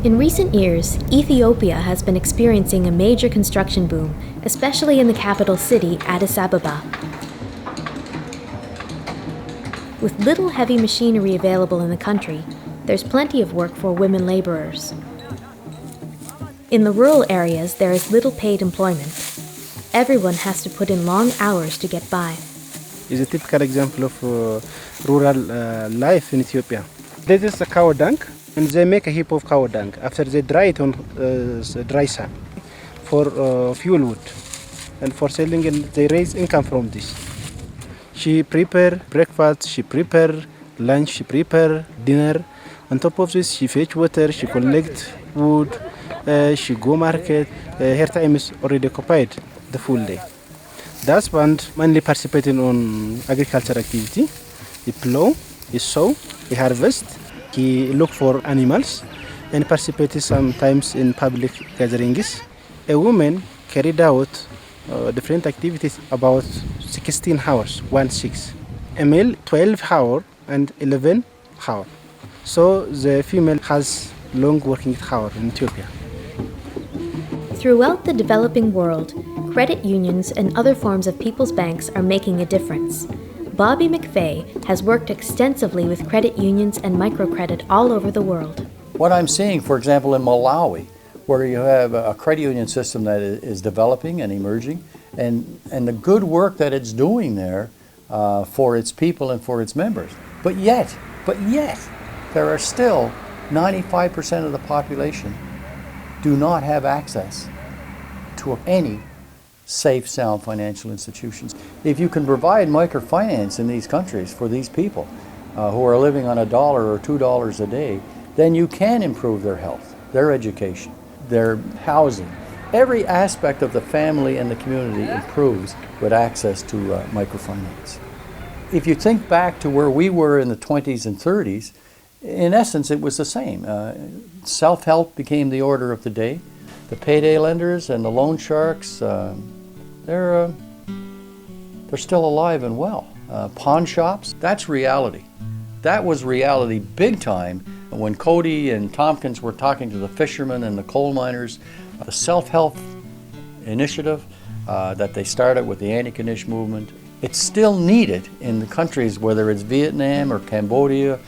In recent years, Ethiopia has been experiencing a major construction boom, especially in the capital city, Addis Ababa. With little heavy machinery available in the country, there's plenty of work for women laborers. In the rural areas, there is little paid employment. Everyone has to put in long hours to get by. Is a typical example of rural life in Ethiopia. This is a cow dung, and they make a heap of cow dung after they dry it on dry sand for fuel wood, and for selling, and they raise income from this. She prepare breakfast, she prepare lunch, she prepare dinner. On top of this, she fetch water, she collect wood, she go market. Her time is already occupied the full day. The husband mainly participating on agriculture activity. He plow, he sow, he harvest, he look for animals, and participated sometimes in public gatherings. A woman carried out different activities about 16 hours, 1/6. A male 12 hours and 11 hours. So the female has long working hours in Ethiopia. Throughout the developing world, credit unions and other forms of people's banks are making a difference. Bobby McVeigh has worked extensively with credit unions and microcredit all over the world. What I'm seeing, for example, in Malawi, where you have a credit union system that is developing and emerging, and the good work that it's doing there for its people and for its members. But yet, there are still 95% of the population do not have access to any safe, sound financial institutions. If you can provide microfinance in these countries for these people who are living on $1 or $2 a day, then you can improve their health, their education, their housing. Every aspect of the family and the community improves with access to microfinance. If you think back to where we were in the 20s and 30s, in essence it was the same. Self-help became the order of the day. The payday lenders and the loan sharks, they're still alive and well. Pawn shops, that's reality. That was reality big time when Cody and Tompkins were talking to the fishermen and the coal miners. The self-help initiative that they started with the Antigonish movement, it's still needed in the countries, whether it's Vietnam or Cambodia,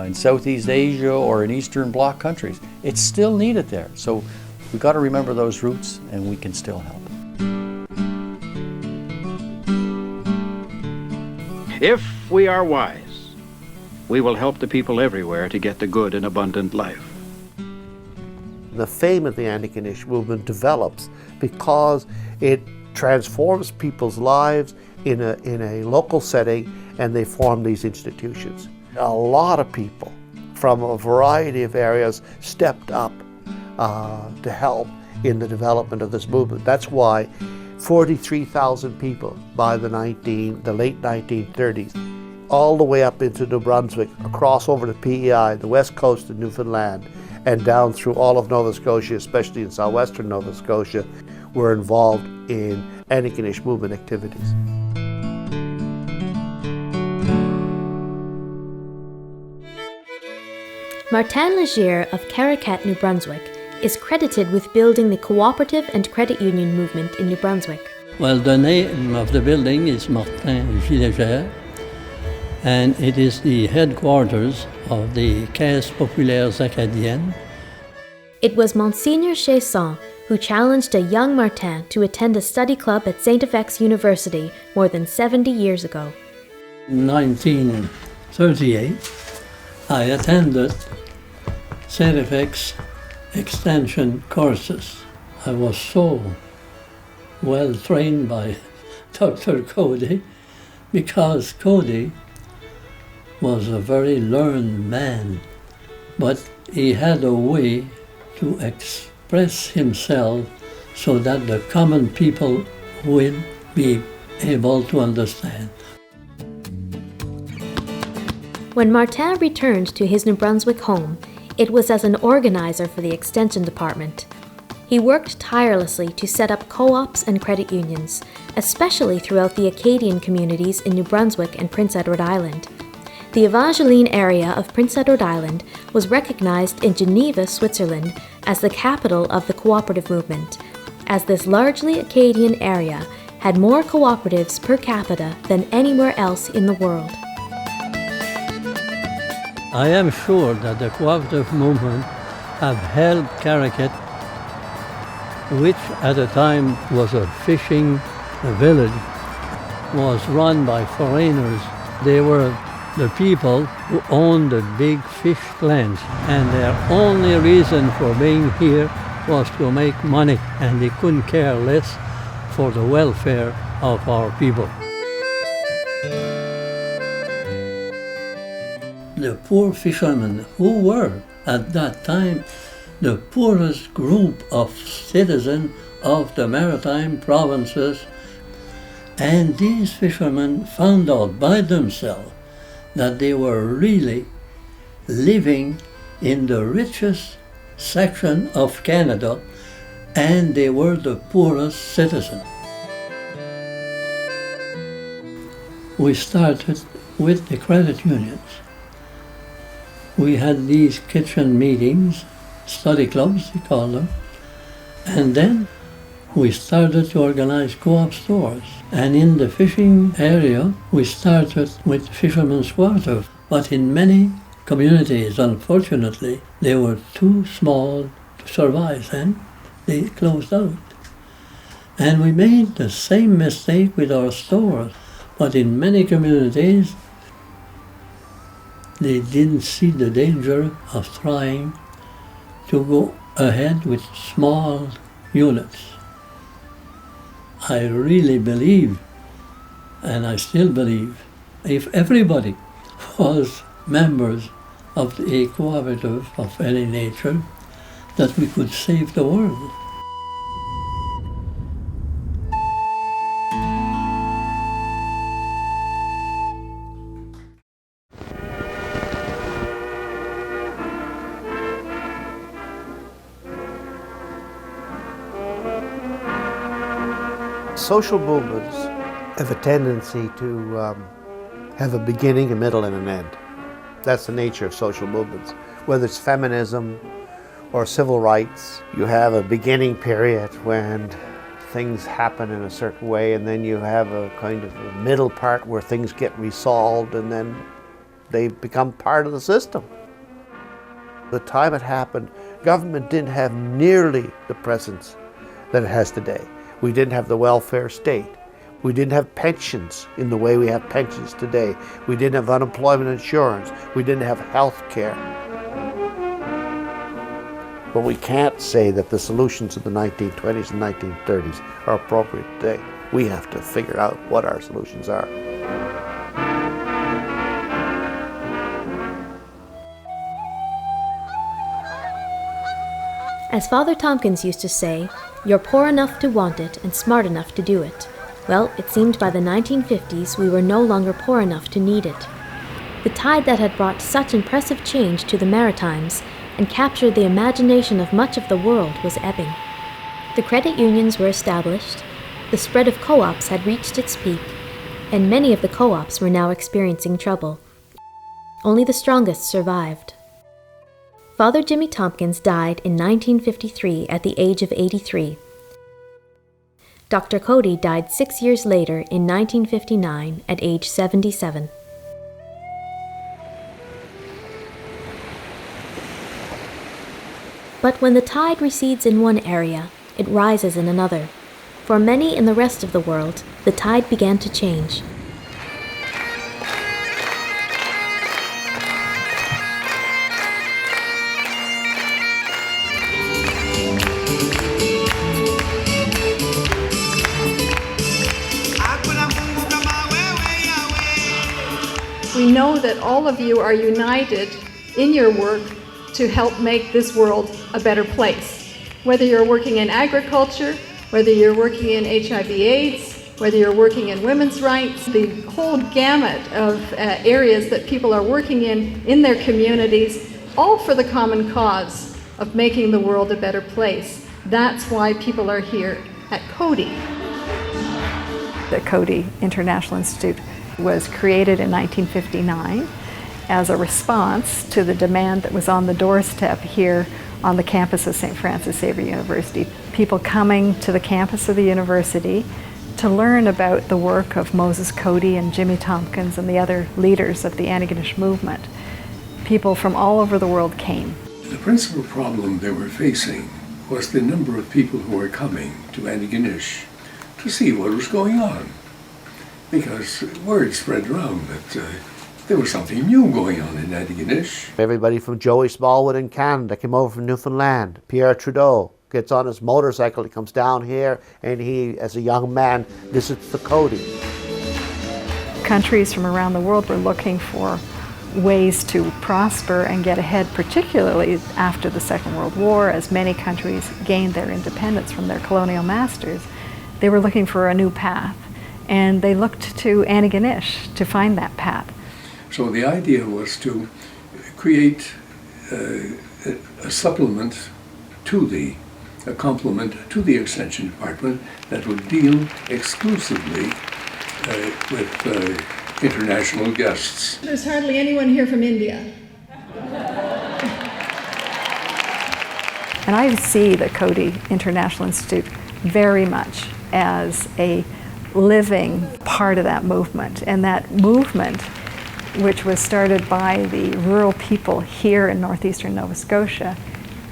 in Southeast Asia or in Eastern Bloc countries. It's still needed there. So we've got to remember those roots, and we can still help. If we are wise, we will help the people everywhere to get the good and abundant life. The fame of the Antigonish movement develops because it transforms people's lives in a local setting, and they form these institutions. A lot of people from a variety of areas stepped up to help in the development of this movement. That's why 43,000 people by the late 1930s, all the way up into New Brunswick, across over to PEI, the west coast of Newfoundland, and down through all of Nova Scotia, especially in southwestern Nova Scotia, were involved in Antigonish movement activities. Martin Legier of Caracat, New Brunswick, is credited with building the cooperative and credit union movement in New Brunswick. Well, the name of the building is Martin Legier, and it is the headquarters of the Caisses Populaires Acadiennes. It was Monseigneur Chesson who challenged a young Martin to attend a study club at St. FX University more than 70 years ago. In 1938, I attended St. FX extension courses. I was so well trained by Dr. Cody, because Cody was a very learned man, but he had a way to express himself so that the common people would be able to understand. When Martin returned to his New Brunswick home, it was as an organizer for the Extension Department. He worked tirelessly to set up co-ops and credit unions, especially throughout the Acadian communities in New Brunswick and Prince Edward Island. The Evangeline area of Prince Edward Island was recognized in Geneva, Switzerland, as the capital of the cooperative movement, as this largely Acadian area had more cooperatives per capita than anywhere else in the world. I am sure that the cooperative movement have helped Caracat, which at the time was a fishing village, was run by foreigners. They were the people who owned the big fish plants, and their only reason for being here was to make money, and they couldn't care less for the welfare of our people. The poor fishermen, who were at that time the poorest group of citizens of the maritime provinces, and these fishermen found out by themselves that they were really living in the richest section of Canada, and they were the poorest citizens. We started with the credit unions. We had these kitchen meetings, study clubs, they call them, and then we started to organize co-op stores. And in the fishing area, we started with fishermen's quarters. But in many communities, unfortunately, they were too small to survive, and they closed out. And we made the same mistake with our stores. But in many communities, they didn't see the danger of trying to go ahead with small units. I really believe, and I still believe, if everybody was members of a cooperative of any nature, that we could save the world. Social movements have a tendency to have a beginning, a middle, and an end. That's the nature of social movements. Whether it's feminism or civil rights, you have a beginning period when things happen in a certain way, and then you have a kind of a middle part where things get resolved, and then they become part of the system. The time it happened, government didn't have nearly the presence that it has today. We didn't have the welfare state. We didn't have pensions in the way we have pensions today. We didn't have unemployment insurance. We didn't have health care. But we can't say that the solutions of the 1920s and 1930s are appropriate today. We have to figure out what our solutions are. As Father Tompkins used to say, you're poor enough to want it and smart enough to do it. Well, it seemed by the 1950s we were no longer poor enough to need it. The tide that had brought such impressive change to the Maritimes and captured the imagination of much of the world was ebbing. The credit unions were established, the spread of co-ops had reached its peak, and many of the co-ops were now experiencing trouble. Only the strongest survived. Father Jimmy Tompkins died in 1953 at the age of 83. Dr. Cody died 6 years later in 1959 at age 77. But when the tide recedes in one area, it rises in another. For many in the rest of the world, the tide began to change. We know that all of you are united in your work to help make this world a better place. Whether you're working in agriculture, whether you're working in HIV/AIDS, whether you're working in women's rights, the whole gamut of areas that people are working in their communities, all for the common cause of making the world a better place. That's why people are here at Cody. The Cody International Institute was created in 1959, as a response to the demand that was on the doorstep here on the campus of St. Francis Xavier University. People coming to the campus of the university to learn about the work of Moses Cody and Jimmy Tompkins and the other leaders of the Antigonish movement. People from all over the world came. The principal problem they were facing was the number of people who were coming to Antigonish to see what was going on. Because word spread around that there was something new going on in Antigonish. Everybody from Joey Smallwood in Canada came over from Newfoundland. Pierre Trudeau gets on his motorcycle, he comes down here, and he, as a young man, visits the Cody. Countries from around the world were looking for ways to prosper and get ahead, particularly after the Second World War, as many countries gained their independence from their colonial masters. They were looking for a new path, and they looked to Antigonish to find that path. So the idea was to create a supplement to a complement to the Extension Department that would deal exclusively with international guests. There's hardly anyone here from India. And I see the Cody International Institute very much as a living part of that movement. And that movement, which was started by the rural people here in northeastern Nova Scotia,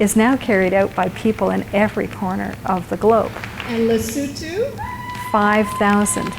is now carried out by people in every corner of the globe. And Lesotho? 5,000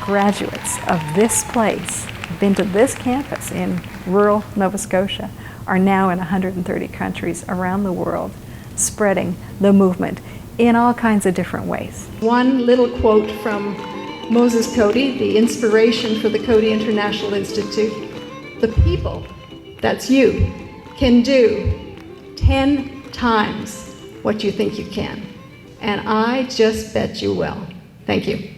graduates of this place, been to this campus in rural Nova Scotia, are now in 130 countries around the world, spreading the movement in all kinds of different ways. One little quote from Moses Cody, the inspiration for the Cody International Institute. The people, that's you, can do 10 times what you think you can. And I just bet you will. Thank you.